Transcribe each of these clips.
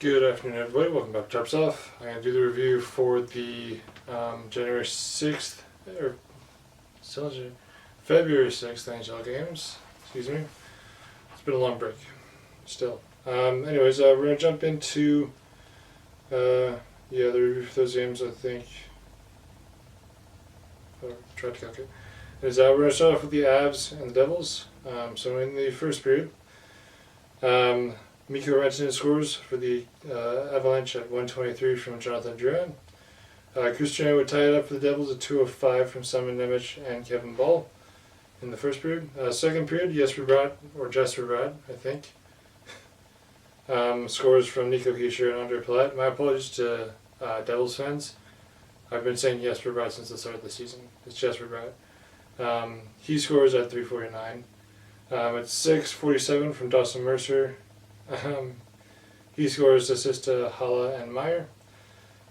Good afternoon, everybody. Welcome back to Tops Off. I'm going to do the review for the January 6th, or February 6th NHL Games. Excuse me. It's been a long break, still. Anyways, we're going to jump into the review for those games, I think. Tried to calculate. We're going to start off with the Avs and the Devils. So in the first period, Mikko Rantanen scores for the Avalanche at 1:23 from Jonathan Drouin. Christian would tie it up for the Devils at 2:05 from Simon Nemec and Kevin Ball in the first period. Second period, Jesper Bratt, I think, scores from Nico Hischier and Andre Palat. My apologies to Devils fans. I've been saying Jesper Bratt since the start of the season. It's Jesper Bratt. He scores at 3:49. At 6:47 from Dawson Mercer. He scores assist to Hala and Meyer.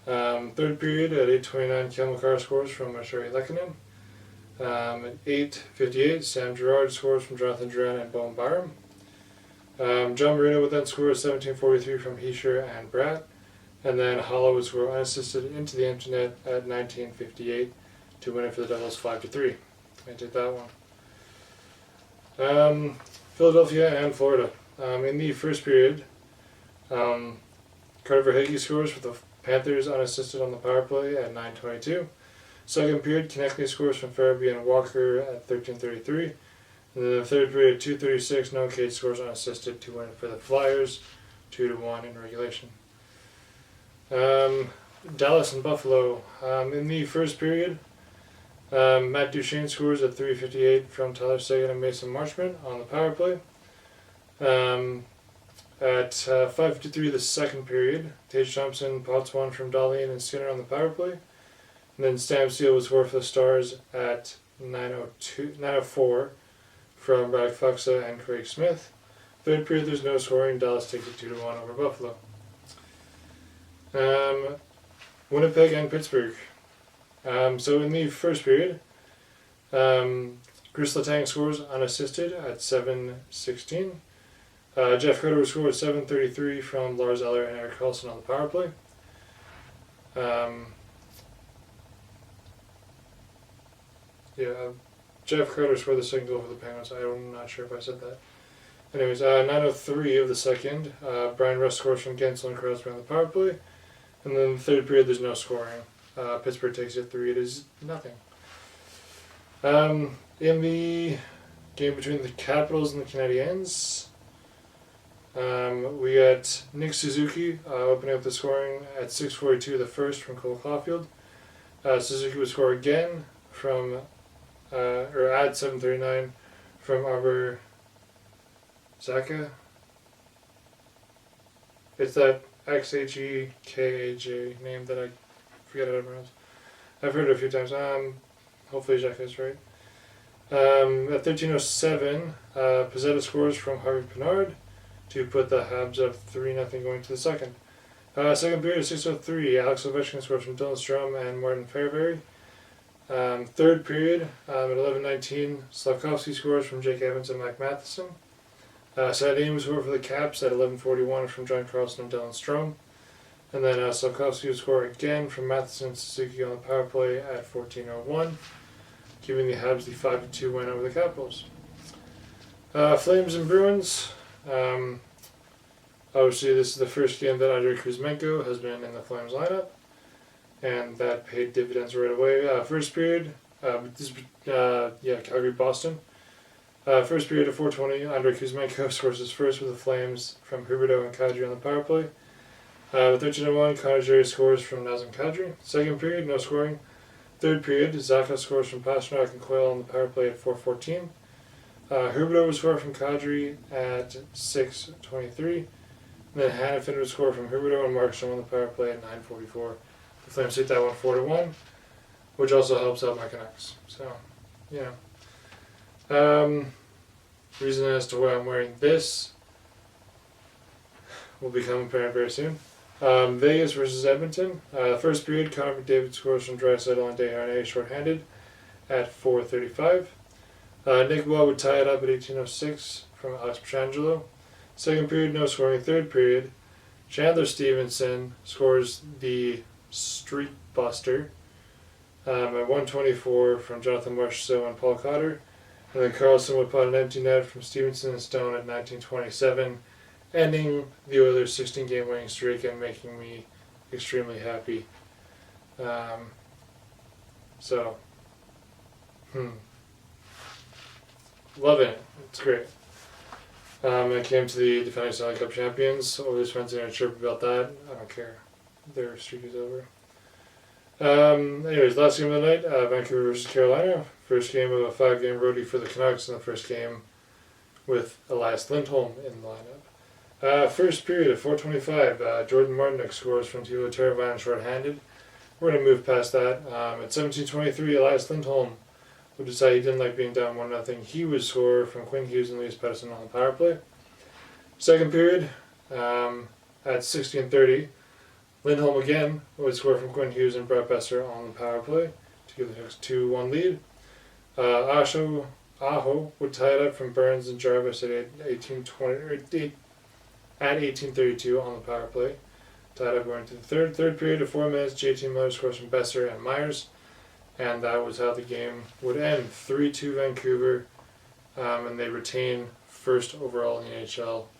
Third period at 8:29, Kyle McCarr scores from Mashari Lehkonen. At 8:58, Sam Girard scores from Jonathan Drouin and Bowen Byram. John Marino would then score at 17:43 from Hischier and Bratt. And then Hala would score unassisted into the empty net at 19:58 to win it for the Devils 5-3. I did that one. Philadelphia and Florida. In the first period, Carter Verhaeghe scores for the Panthers unassisted on the power play at 9:22. Second period, Konechny scores from Farabee and Walker at 13:33. And then the third period, 2:36, Noah Cates scores unassisted to win it for the Flyers, 2-1 in regulation. Dallas and Buffalo. In the first period, Matt Duchene scores at 3:58 from Tyler Seguin and Mason Marchment on the power play. At 5:53 the second period, Tage Thompson pots one from Dahlin and Skinner on the power play. And then Stam Steele was scored for the Stars at 9:04 from Brad Fuxa and Craig Smith. Third period, there's no scoring. Dallas takes it 2-1 over Buffalo. Winnipeg and Pittsburgh. So in the first period, Chris Letang scores unassisted at 7:16. Jeff Carter scored at 7:33 from Lars Eller and Erik Karlsson on the power play. Jeff Carter scored the second goal for the Penguins. I'm not sure if I said that. Anyways, 9:03 of the second, Brian Rust scores from Gensel and Crosby on the power play. And then the third period, there's no scoring. Pittsburgh takes it 3. It is nothing. In the game between the Capitals and the Canadiens, we got Nick Suzuki opening up the scoring at 6:42 the first from Cole Caulfield. Suzuki would score again from at 7:39 from Arbor Zaka. It's that Xhekaj name that I forget how to pronounce. I've heard it a few times. Hopefully Zaka is right. At 13:07, Pizzetta scores from Harvey Pinard to put the Habs up 3-0 going to the second. Second period, 6:03, Alex Ovechkin scores from Dylan Strome and Martin Fairbury. Third period, at 11:19, Slavkovsky scores from Jake Evans and Mike Matheson. Sadine was scored for the Caps at 11:41 from John Carlson and Dylan Strome. And then Slavkovsky would score again from Matheson and Suzuki on the power play at 14:01, giving the Habs the 5-2 win over the Capitals. Flames and Bruins. Obviously, this is the first game that Andrei Kuzmenko has been in the Flames lineup, and that paid dividends right away. First period, Calgary-Boston. First period at 4:20, Andrei Kuzmenko scores his first with the Flames from Huberdeau and Kadri on the power play. With 13:01, Connor Jerry scores from Nazem Kadri. Second period, no scoring. Third period, Zaka scores from Pastrnak and Coyle on the power play at 4:14. Huberdeau would score from Kadri at 6:23. And then Hannafin would score from Huberdeau and Markstrom on the power play at 9:44. The Flames hit that one 4-1, which also helps out my Canucks. So, yeah. Reason as to why I'm wearing this will become apparent very soon. Vegas versus Edmonton. First period, Connor McDavid scores from Draisaitl and Desharnais shorthanded at 4:35. Nick Bois would tie it up at 18:06 from Alex Pietrangelo. Second period, no scoring. Third period, Chandler Stevenson scores the streak buster at 124 from Jonathan Marchessault and Paul Cotter. And then Carlson would put an empty net from Stevenson and Stone at 1927, ending the Oilers' 16-game winning streak and making me extremely happy. Loving it. It's great. I came to the defending Stanley Cup champions. Oilers fans are going to chirp about that. I don't care. Their streak is over. Anyways, last game of the night, Vancouver versus Carolina. First game of a 5-game roadie for the Canucks, and the first game with Elias Lindholm in the lineup. First period at 4:25, Jordan Martinick scores from Teuvo Teravainen shorthanded. We're going to move past that. At 17:23, Elias Lindholm would decide he didn't like being down 1-0. He would score from Quinn Hughes and Elias Pettersson on the power play. Second period, at 16:30, Lindholm again would score from Quinn Hughes and Brett Besser on the power play to give the Hawks 2-1 lead. Aho would tie it up from Burns and Jarvis at 18:32 on the power play. Tied up going to the third period of 4 minutes. JT Miller scores from Besser and Myers, and that was how the game would end. 3-2 Vancouver, and they retain first overall in the NHL.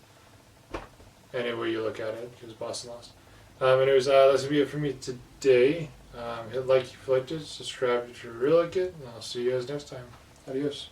Any way you look at it, because Boston lost. Anyways, that's going to be it for me today. Hit like if you liked it, subscribe if you really like it, and I'll see you guys next time. Adios.